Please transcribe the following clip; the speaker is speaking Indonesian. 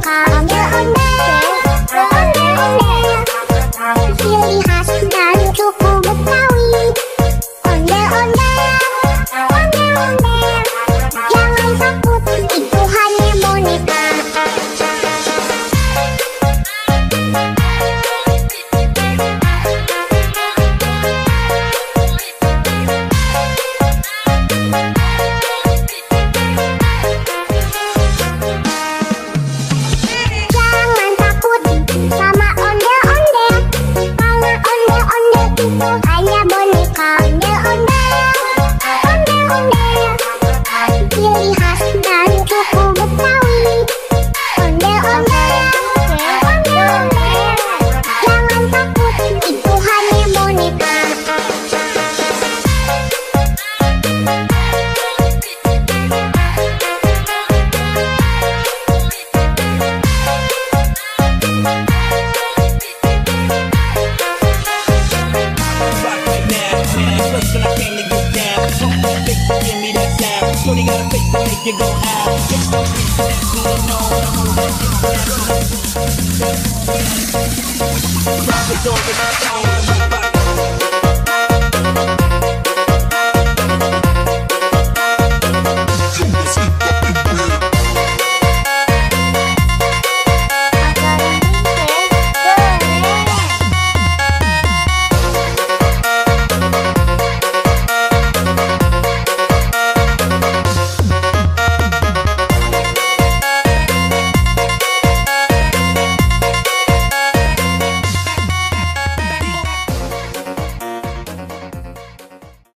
boneka. Ondel-ondel, ondel-ondel, ciri khas dan suku Betawi. Ondel-ondel, ondel-ondel, jangan takut, itu hanya boneka. Jangan takut sama ondel-ondel, karena ondel-ondel itu hanya boneka. Ondel-ondel, ondel-ondel, ciri khas dan suku Betawi. Ondel-ondel, ondel-ondel, jangan takut, itu hanya boneka. Shorty got a face to make you go out.